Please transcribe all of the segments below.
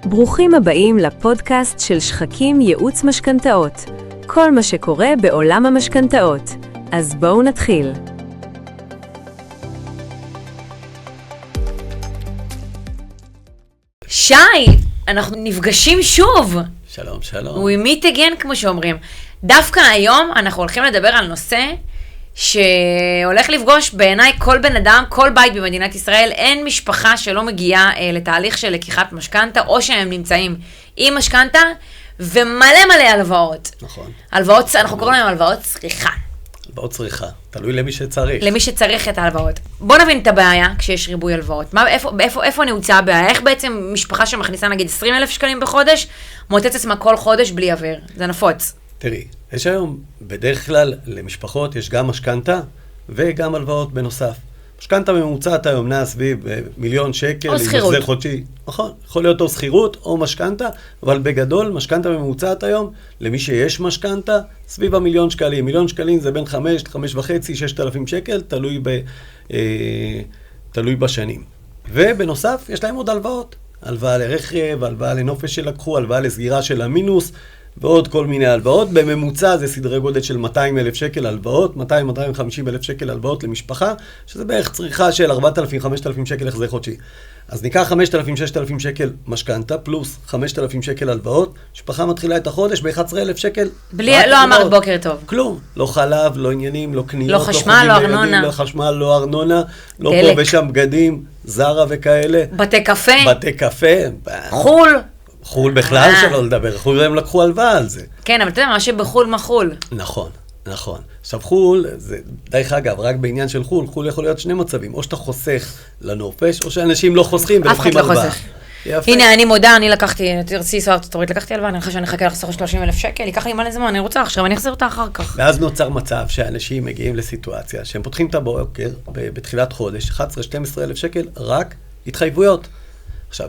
ברוכים הבאים לפודקאסט של שחקים ייעוץ משכנתאות. כל מה שקורה בעולם המשכנתאות. אז בואו נתחיל. שי, אנחנו נפגשים שוב. שלום, שלום. We meet again, כמו שאומרים. דווקא היום אנחנו הולכים לדבר על נושא שהולך לפגוש בעיניי כל בן אדם, כל בית במדינת ישראל. אין משפחה שלא מגיעה לתהליך של לקיחת משכנתה, או שהם נמצאים עם משכנתה, ומלא מלא הלוואות. נכון. הלוואות, אנחנו קוראים להם הלוואות צריכה. הלוואות צריכה, תלוי למי שצריך. למי שצריך את ההלוואות. בוא נבין את הבעיה כשיש ריבוי הלוואות. איפה נעוצה הבעיה? איך בעצם משפחה שמכניסה נגיד 20,000 שקלים בחודש, מוצאת עצמה כל חודש בלי אוויר? זה נפוץ. תראי, יש היום, בדרך כלל למשפחות יש גם משכנתה וגם הלוואות בנוסף. משכנתה ממוצעת היום נעה סביב מיליון שקל. או שכירות. חודשי. נכון, יכול להיות או שכירות או משכנתה, אבל בגדול משכנתה ממוצעת היום, למי שיש משכנתה, סביב המיליון שקלים. מיליון שקלים זה בין 5, 5.5, 6,000 שקל, תלוי בשנים. ובנוסף, יש להם עוד הלוואות. הלוואה לרכב, הלוואה לנופש שלקחו, הלוואה לסגירה של המינוס, ועוד כל מיני הלוואות. בממוצע זה סדרי גודל של 200,000 שקל הלוואות, 200,000-250,000 שקל הלוואות למשפחה, שזה בערך צריכה של 4,000-5,000 שקל החזר חודשי. אז ניקח 5,000-6,000 שקל משכנתה, פלוס 5,000 שקל הלוואות, משפחה מתחילה את החודש ב-11,000 שקל. לא אמרת בוקר טוב. כלום. לא חלב, לא עניינים, לא קניות, לא חשמל, לא ארנונה. לא חשמל, לא ארנונה, לא פה ושם בגדים, זרה וכאלה. בתי קפה. בתי קפה. חול. חול בכלל שלא לדבר, חול הם לקחו הלוואה על זה. כן, אבל אתה יודע, מה שבחול מה חול. נכון, נכון. עכשיו חול, זה דרך אגב, רק בעניין של חול, חול יכול להיות שני מצבים, או שאתה חוסך לנופש, או שאנשים לא חוסכים ולוקחים הלוואה. אף אחד לא חוסך. הנה, אני מודה, אני לקחתי, תרצי סורת, לקחתי הלוואה, אני חושב שאני אחכה לחסוך 30,000 שקל, ייקח לי מלא זמן, אני רוצה עכשיו, אני אחזיר אותה אחר כך. ואז נוצר מצב שאנשים מגיעים לסיטואציה, שהם פותחים את הבוקר, בתחילת חודש, 11,000-12,000 שקל, רק התחייבויות. עכשיו,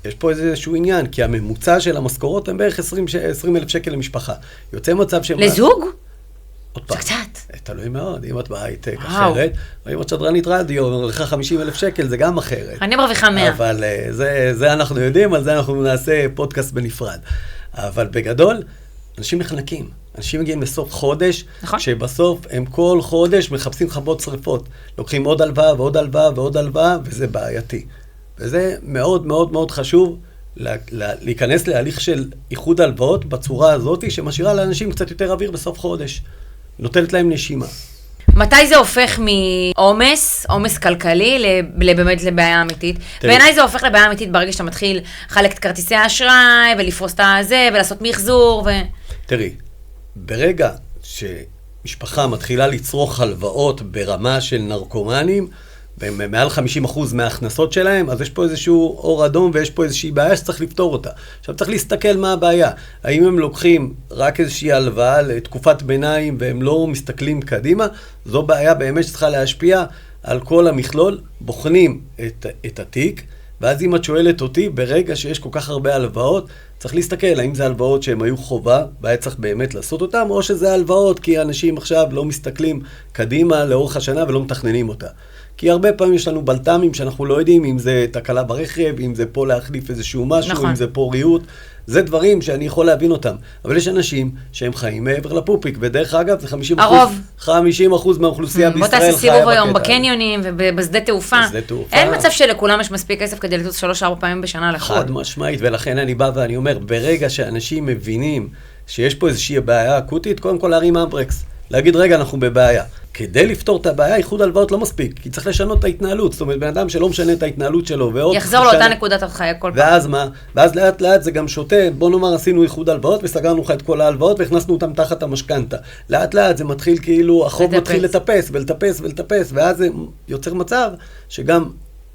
יש פה איזשהו עניין, כי הממוצע של המשכורות הם בערך 20,000 שקל למשפחה. יוצא מצב שהם... לזוג? זה קצת. תלוי מאוד, אם את בהייטק אחרת, או אם את שדרנית רדיו, מרוויחה 50,000 שקל, זה גם אחרת. אני מרוויחה 100. אבל זה אנחנו יודעים, על זה אנחנו נעשה פודקאסט בנפרד. אבל בגדול, אנשים מחנקים. אנשים מגיעים לסוף חודש, נכון. שבסוף הם כל חודש מחפשים חבות שריפות. לוקחים עוד הלוואה ועוד הלוואה ועוד הלוואה, וזה בעייתי. וזה מאוד מאוד מאוד חשוב להיכנס להליך של איחוד הלוואות בצורה הזאת, שמשאירה לאנשים קצת יותר אוויר בסוף חודש. נותנת להם נשימה. מתי זה הופך עומס כלכלי, באמת לבעיה אמיתית? בעיניי זה הופך לבעיה אמיתית ברגע שאתה מתחיל לחלק את כרטיסי האשראי, ולפרוס את זה, ולעשות מחזור, תראי, ברגע שמשפחה מתחילה לצרוך הלוואות ברמה של נרקומנים, מעל 50% מההכנסות שלהם, אז יש פה איזשהו אור אדום ויש פה איזושהי בעיה שצריך לפתור אותה. עכשיו צריך להסתכל מה הבעיה. האם הם לוקחים רק איזושהי הלוואה לתקופת ביניים והם לא מסתכלים קדימה? זו בעיה באמת שצריכה להשפיע על כל המכלול. בוחנים את התיק, ואז אם את שואלת אותי, ברגע שיש כל כך הרבה הלוואות, צריך להסתכל האם זה הלוואות שהם היו חובה, והיה צריך באמת לעשות אותם, או שזה הלוואות כי אנשים עכשיו לא מסתכלים קדימה לאורך השנה ולא מתכננים אותה. כי הרבה פעמים יש לנו בלטמים שאנחנו לא יודעים אם זה תקלה ברכב, אם זה פה להחליף איזשהו משהו, נכון. אם זה פה ריהוט. זה דברים שאני יכול להבין אותם. אבל יש אנשים שהם חיים מעבר לפופיק, ודרך אגב זה 50% מהאוכלוסייה בישראל. בוא תעשה סיבוב היום בקניונים ובשדה תעופה. אין מצב שלכולם יש מספיק כסף כדי לטוס 3-4 פעמים בשנה לחול. חד משמעית, ולכן אני בא ואני אומר, ברגע שאנשים מבינים שיש פה איזושהי בעיה אקוטית, קודם כל להרים אמברקס. להגיד, רגע, אנחנו בבעיה. כדי לפתור את הבעיה, איחוד הלוואות לא מספיק, כי צריך לשנות את ההתנהלות. זאת אומרת, בן אדם שלא משנה את ההתנהלות שלו, ועוד... יחזור לאותה נקודת החיים כל פעם. ואז מה? ואז לאט לאט זה גם שוטה. בוא נאמר, עשינו איחוד הלוואות, וסגרנו לך את כל ההלוואות, והכנסנו אותם תחת המשכנתה. לאט לאט זה מתחיל כאילו, החוב מתחיל לטפס, ולטפס, ולטפס, ואז זה יוצר מצב שגם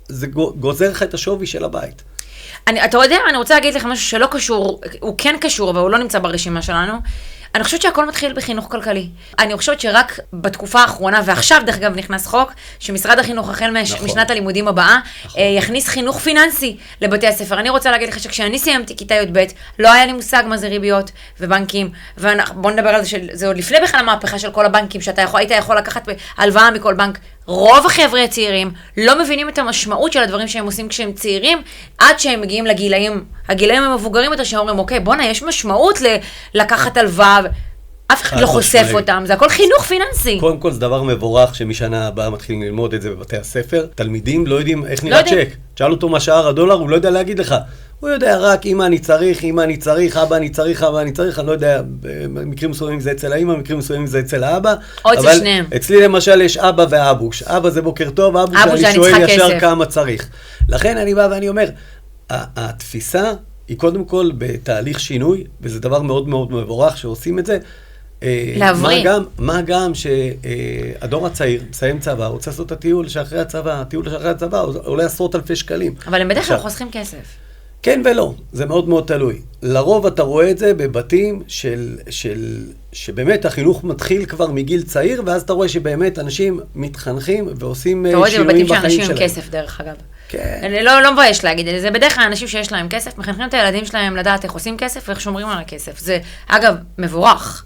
זה גוזר לך את השווי של הבית. אתה יודע, אני רוצה להגיד לך משהו שלא קשור, הוא כן קשור, אבל הוא לא נמצא ברשימה שלנו. אני חושבת שהכל מתחיל בחינוך כלכלי. אני חושבת שרק בתקופה האחרונה, ועכשיו דרך אגב נכנס חוק, שמשרד החינוך החל משנת הלימודים הבאה, יכניס חינוך פיננסי לבתי הספר. אני רוצה להגיד לך שכשאני סיימתי כיתה י"ב, לא היה לי מושג מה זה ריביות ובנקים, ובוא נדבר על זה, זה עוד לפני בכלל המהפכה של כל הבנקים, שאתה היית יכול לקחת הלוואה מכל בנק, רוב החבר'ה הצעירים לא מבינים את המשמעות של הדברים שהם עושים כשהם צעירים, עד שהם מגיעים הגילאים המבוגרים יותר, שאומרים, אוקיי, בונה, יש משמעות לקחת הלוואה, אף אחד לא חושף אותם, זה הכל חינוך פיננסי. קודם כל זה דבר מבורך שמשנה הבאה מתחילים ללמוד את זה בבתי הספר. תלמידים לא יודעים איך נראה צ'ק. תשאל אותו מה שער $1, הוא לא יודע להגיד לך. הוא יודע רק אמא אני צריך, אבא אני צריך, אני לא יודע, במקרים מסוימים זה אצל האמא, במקרים מסוימים זה אצל האבא. או אצל שניהם. אצלי למשל יש אבא ואבוש. אבא זה בוקר טוב, אבוש אני שואל ישר כמה צריך. לכן אני בא ואני אומר, התפיסה היא קודם כל בתהליך שינוי, וזה דבר מאוד מאוד מבורך שעושים את זה. מה גם שהדור הצעיר מסיים צבא, רוצה לעשות את הטיול שאחרי הצבא, עולה עשרות אלפי שקלים. אבל הם בדרך כלל חוסכים כסף. כן ולא, זה מאוד מאוד תלוי. לרוב אתה רואה את זה בבתים שבאמת החינוך מתחיל כבר מגיל צעיר, ואז אתה רואה שבאמת אנשים מתחנכים ועושים שינויים בחיים שלהם. אתה רואה את זה בבתים שאנשים עם כסף דרך אגב. כן. אני לא מבייש להגיד את זה, זה בדרך כלל אנשים שיש להם כסף, מחנכים את הילדים שלהם לדעת איך עושים כסף ואיך שומרים על הכסף. זה אגב מבורך.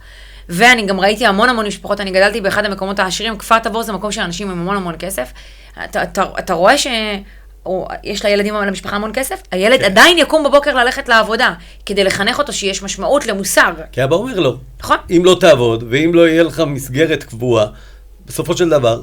ואני גם ראיתי המון משפחות, אני גדלתי באחד המקומות העשירים, כפר תבור זה מקום של אנשים עם המון כסף. אתה רואה שיש לילדים למשפחה המון כסף, הילד עדיין יקום בבוקר ללכת לעבודה, כדי לחנך אותו שיש משמעות למושג. כי אבא אומר לו, נכון? אם לא תעבוד, ואם לא יהיה לך מסגרת קבועה, בסופו של דבר,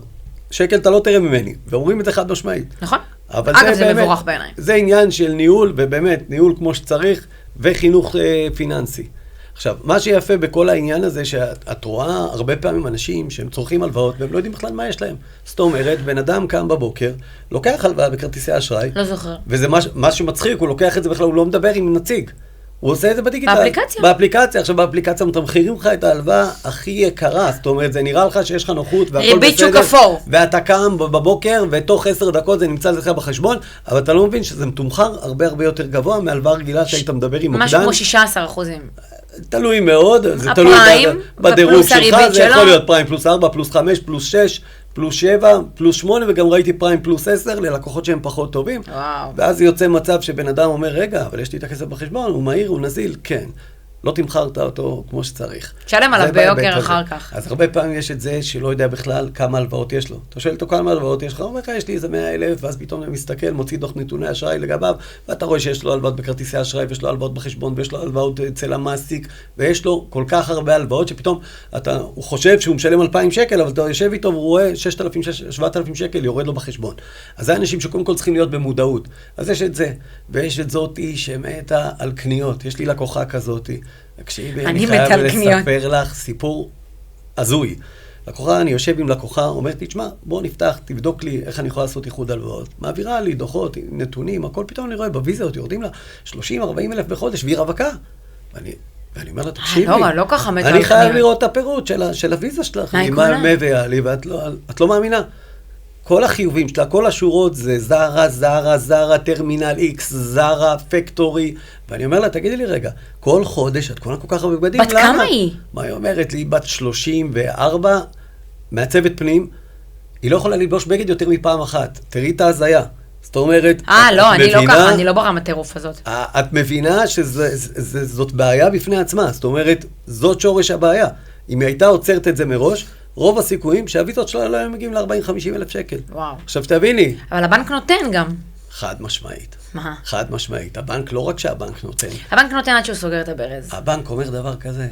שקל אתה לא תראה ממני, ואומרים את זה חד משמעית. נכון? אגב, זה מבורך בעיניי. זה עניין של ניהול, ובאמת, ניהול כמו שצריך, וחינוך פיננסי. עכשיו, מה שיפה בכל העניין הזה, שאת רואה הרבה פעמים אנשים שהם צורכים הלוואות, והם לא יודעים בכלל מה יש להם. זאת אומרת, בן אדם קם בבוקר, לוקח הלוואה בכרטיסי אשראי, לא זוכר. וזה מה שמצחיק, הוא לוקח את זה בכלל, הוא לא מדבר עם נציג. הוא עושה את זה בדיגיטל. באפליקציה. באפליקציה. עכשיו, באפליקציה מתמחירים לך את ההלוואה הכי יקרה. זאת אומרת, זה נראה לך שיש לך נוחות והכל בסדר. ריבית שוק אפור. ואתה קם בבוקר, ותוך 10 דקות זה נמצא לך בחשבון, אבל אתה לא מבין שזה מתומחר הרבה יותר גבוה מהלוואה רגילה שהיית מדבר עם מוקדן. משהו כמו 16%. תלוי מאוד, זה תלוי בדירוג שלך, זה יכול להיות פריים פלוס 4, פלוס 5, פלוס 6, פלוס 7, פלוס 8, וגם ראיתי פריים פלוס 10 ללקוחות שהם פחות טובים. ואז יוצא מצב שבן אדם אומר, רגע, אבל יש לי את הכסף בחשבון, הוא מהיר, הוא נזיל, כן. לא תמחרת אותו כמו שצריך. תשלם עליו ביוקר אחר כך. אז הרבה פעמים יש את זה שלא יודע בכלל כמה הלוואות יש לו. אתה שואל אותו כמה הלוואות יש לך, הוא אומר לך, יש לי איזה 100,000, ואז פתאום הוא מסתכל, מוציא דוח נתוני אשראי לגביו, ואתה רואה שיש לו הלוואות בכרטיסי אשראי, ויש לו הלוואות בחשבון, ויש לו הלוואות אצל המעסיק, ויש לו כל כך הרבה הלוואות, שפתאום הוא חושב שהוא משלם 2,000 שקל, אבל אתה יושב איתו והוא רואה 6,000, 7,000 שקל, יורד לו בחשבון. אז זה אנשים שקודם כל צריכים להיות במודעות. אז יש את זה, ויש את זאתי שמתה על קניות. יש לי לקוחה כזאתי. תקשיבי, אני חייב לספר לך סיפור הזוי. לקוחה, אני יושב עם לקוחה, אומרת לי, תשמע, בוא נפתח, תבדוק לי איך אני יכולה לעשות איחוד הלוואות. מעבירה לי דוחות, נתונים, הכל פתאום אני רואה בוויזות, יורדים לה 30-40 אלף בחודש, והיא רווקה. ואני אומר לה, תקשיבי, לא ככה מתה על אני חייב לראות את הפירוט של הוויזה שלך. היא מביאה לי, ואת לא מאמינה. כל החיובים שלה, כל השורות זה זרה, טרמינל X, זרה, פקטורי. ואני אומר לה, תגידי לי רגע, כל חודש את קונה כל כך הרבה בגדים, בת כמה היא? מה היא אומרת לי? בת 34, מעצבת פנים, היא לא יכולה ללבוש בגד יותר מפעם אחת. תראי את ההזיה. זאת אומרת, לא, אני לא ככה, אני לא ברמת הטירוף הזאת. את מבינה שזאת בעיה בפני עצמה. זאת אומרת, זאת שורש הבעיה. אם היא הייתה עוצרת את זה מראש, רוב הסיכויים שהוויזות שלה לא היו מגיעים ל-40-50 אלף שקל. וואו. עכשיו תביני. אבל הבנק נותן גם. חד משמעית. מה? חד משמעית. הבנק לא רק שהבנק נותן. הבנק נותן עד שהוא סוגר את הברז. הבנק אומר דבר כזה,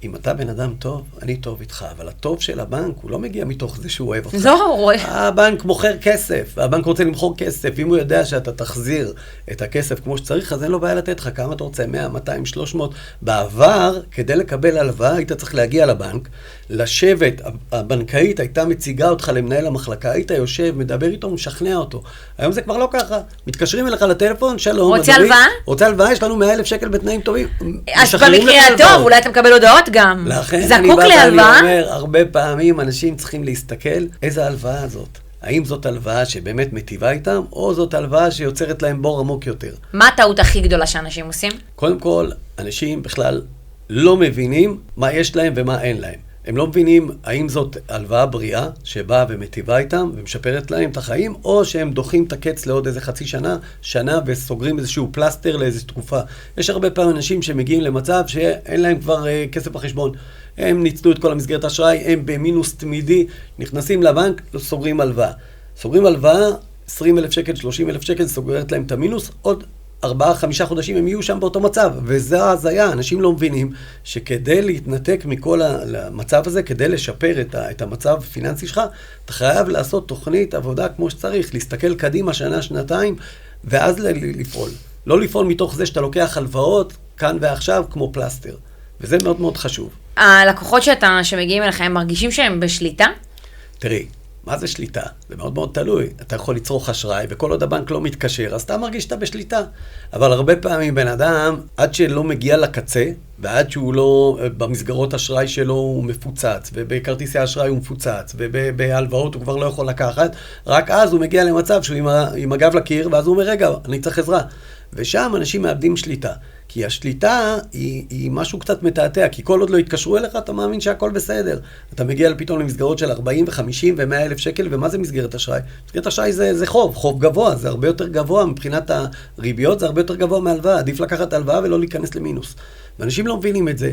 אם אתה בן אדם טוב, אני טוב איתך, אבל הטוב של הבנק הוא לא מגיע מתוך זה שהוא אוהב אותך. לא, הוא רואה. הבנק מוכר כסף, הבנק רוצה למכור כסף, אם הוא יודע שאתה תחזיר את הכסף כמו שצריך, אז אין לו בעיה לתת לך כמה אתה רוצה, 100, 200, 300. בעבר, כדי לקבל הלוואה, היית צריך להגיע לבנק, לשבת, הבנקאית הייתה מציגה אותך למנהל המחלקה, היית יושב, מדבר איתו, משכנע אותו. היום זה כבר לא ככה. מתקשרים אליך לטלפון, שלום, רוצה הלוואה? רוצה הלוואה, יש לנו 100,000 שקל בתנאים טובים. אז במקרה הטוב, אולי אתה מקבל הודעות גם. לכן אני בא ואני אומר, הרבה פעמים אנשים צריכים להסתכל איזה הלוואה הזאת. האם זאת הלוואה שבאמת מטיבה איתם, או זאת הלוואה שיוצרת להם בור עמוק יותר. מה הטעות הכי גדולה שאנשים עושים? קודם כל, אנשים בכלל לא מבינים מה יש להם ומה אין להם. הם לא מבינים האם זאת הלוואה בריאה שבאה ומטיבה איתם ומשפרת להם את החיים, או שהם דוחים את הקץ לעוד איזה חצי שנה, וסוגרים איזשהו פלסטר לאיזו תקופה. יש הרבה פעמים אנשים שמגיעים למצב שאין להם כבר כסף בחשבון. הם ניצלו את כל המסגרת האשראי, הם במינוס תמידי, נכנסים לבנק, סוגרים הלוואה. סוגרים הלוואה, 20,000 שקל, 30,000 שקל, סוגרת להם את המינוס, עוד 4-5 חודשים הם יהיו שם באותו מצב, וזה ההזיה. אנשים לא מבינים שכדי להתנתק מכל המצב הזה, כדי לשפר את המצב הפיננסי שלך, אתה חייב לעשות תוכנית עבודה כמו שצריך, להסתכל קדימה שנה, שנתיים, ואז לפעול. לא לפעול מתוך זה שאתה לוקח הלוואות כאן ועכשיו כמו פלסטר, וזה מאוד מאוד חשוב. הלקוחות שמגיעים אליך, הם מרגישים שהם בשליטה? תראי, מה זה שליטה? זה מאוד מאוד תלוי. אתה יכול לצרוך אשראי, וכל עוד הבנק לא מתקשר, אז אתה מרגיש שאתה בשליטה. אבל הרבה פעמים בן אדם, עד שלא מגיע לקצה, ועד שהוא לא, במסגרות אשראי שלו הוא מפוצץ, ובכרטיסי אשראי הוא מפוצץ, ובהלוואות הוא כבר לא יכול לקחת, רק אז הוא מגיע למצב שהוא עם הגב לקיר, ואז הוא אומר, רגע, אני צריך עזרה. ושם אנשים מאבדים שליטה. כי השליטה היא משהו קצת מתעתע, כי כל עוד לא יתקשרו אליך, אתה מאמין שהכל בסדר. אתה מגיע פתאום למסגרות של 40 ו-50 ו-100 אלף שקל, ומה זה מסגרת אשראי? מסגרת אשראי זה חוב גבוה, זה הרבה יותר גבוה, מבחינת הריביות זה הרבה יותר גבוה מהלוואה, עדיף לקחת הלוואה ולא להיכנס למינוס. ואנשים לא מבינים את זה,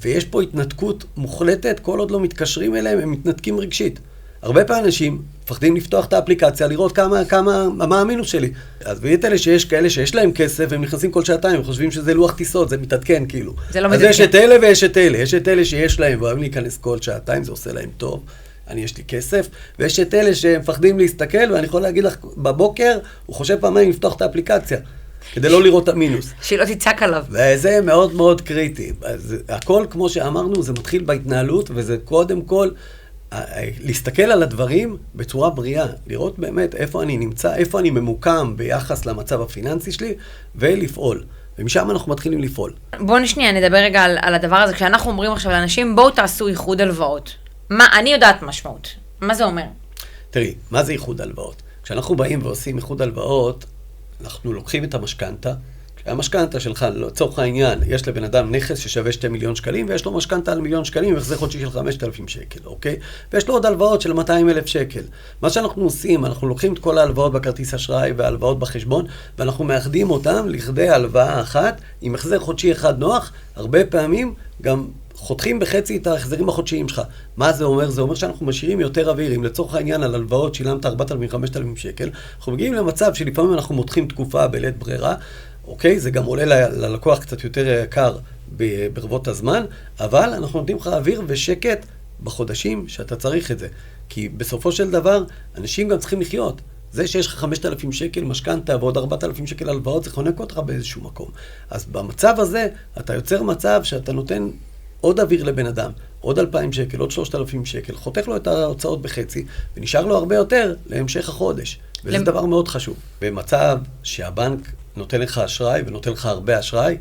ויש פה התנתקות מוחלטת, כל עוד לא מתקשרים אליהם, הם מתנתקים רגשית. הרבה פעמים אנשים מפחדים לפתוח את האפליקציה, לראות מה המינוס שלי. אז ויש אלה שיש כאלה שיש להם כסף, והם נכנסים כל שעתיים, הם חושבים שזה לוח טיסות, זה מתעדכן כאילו. זה לא מתעדכן. אז יש את אלה ויש את אלה. יש את אלה שיש להם, ואוהבים להיכנס כל שעתיים, זה עושה להם טוב. יש לי כסף. ויש את אלה שמפחדים להסתכל, ואני יכול להגיד לך, בבוקר הוא חושב פעמיים לפתוח את האפליקציה, כדי לא לראות את המינוס. שלא תצעק עליו. וזה מאוד מאוד קריטי. אז הכל, כמו שאמרנו, זה מתחיל בהתנהלות, וזה קודם כל להסתכל על הדברים בצורה בריאה, לראות באמת איפה אני נמצא, איפה אני ממוקם ביחס למצב הפיננסי שלי, ולפעול. ומשם אנחנו מתחילים לפעול. בואו שנייה נדבר רגע על הדבר הזה. כשאנחנו אומרים עכשיו לאנשים, בואו תעשו איחוד הלוואות. אני יודעת משמעות. מה זה אומר? תראי, מה זה איחוד הלוואות? כשאנחנו באים ועושים איחוד הלוואות, אנחנו לוקחים את המשכנתה, המשכנתה שלך, לצורך העניין, יש לבן אדם נכס ששווה 2 מיליון שקלים, ויש לו משכנתה על 1 מיליון שקלים, והחזר חודשי של 5,000 שקל, אוקיי? ויש לו עוד הלוואות של 200,000 שקל. מה שאנחנו עושים, אנחנו לוקחים את כל ההלוואות בכרטיס אשראי וההלוואות בחשבון, ואנחנו מאחדים אותם לכדי הלוואה אחת, עם החזר חודשי אחד נוח, הרבה פעמים גם חותכים בחצי את ההחזרים החודשיים שלך. מה זה אומר? זה אומר שאנחנו משאירים יותר אוויר. אם לצורך העניין על הלוואות שילמת 4,000-5,000 שקל, אנחנו מגיעים למצב שלפעמים אנחנו מותחים תקופה בלית ברירה, אוקיי? זה גם עולה ללקוח קצת יותר יקר ברבות הזמן, אבל אנחנו נותנים לך אוויר ושקט בחודשים שאתה צריך את זה. כי בסופו של דבר, אנשים גם צריכים לחיות. זה שיש לך 5,000 שקל משכנתה ועוד 4,000 שקל הלוואות, זה חונק אותך באיזשהו מקום. אז במצב הזה, אתה יוצר מצב שאתה נותן עוד אוויר לבן אדם, עוד 2,000 שקל, עוד 3,000 שקל, חותך לו את ההוצאות בחצי, ונשאר לו הרבה יותר להמשך החודש. וזה דבר מאוד חשוב. במצב שהבנק נותן לך אשראי ונותן לך הרבה אשראי,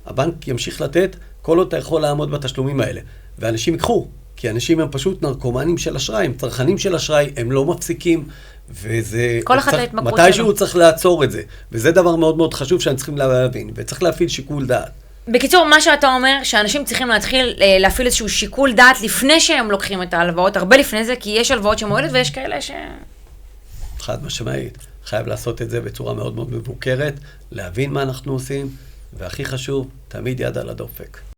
הבנק ימשיך לתת כל עוד אתה יכול לעמוד בתשלומים האלה. ואנשים יקחו, כי אנשים הם פשוט נרקומנים של אשראי, הם צרכנים של אשראי, הם לא מפסיקים, וזה... כל אחד ההתמכרות שלו. מתישהו צריך לעצור את זה. וזה דבר מאוד מאוד חשוב שאני צריכים להבין, וצריך להפעיל שיקול דעת. בקיצור, מה שאתה אומר, שאנשים צריכים להתחיל להפעיל איזשהו שיקול דעת לפני שהם לוקחים את ההלוואות, הרבה לפני זה, כי יש הלוואות שמועלת ויש כאלה ש... חד משמעית. חייב לעשות את זה בצורה מאוד מאוד מבוקרת, להבין מה אנחנו עושים, והכי חשוב, תמיד יד על הדופק.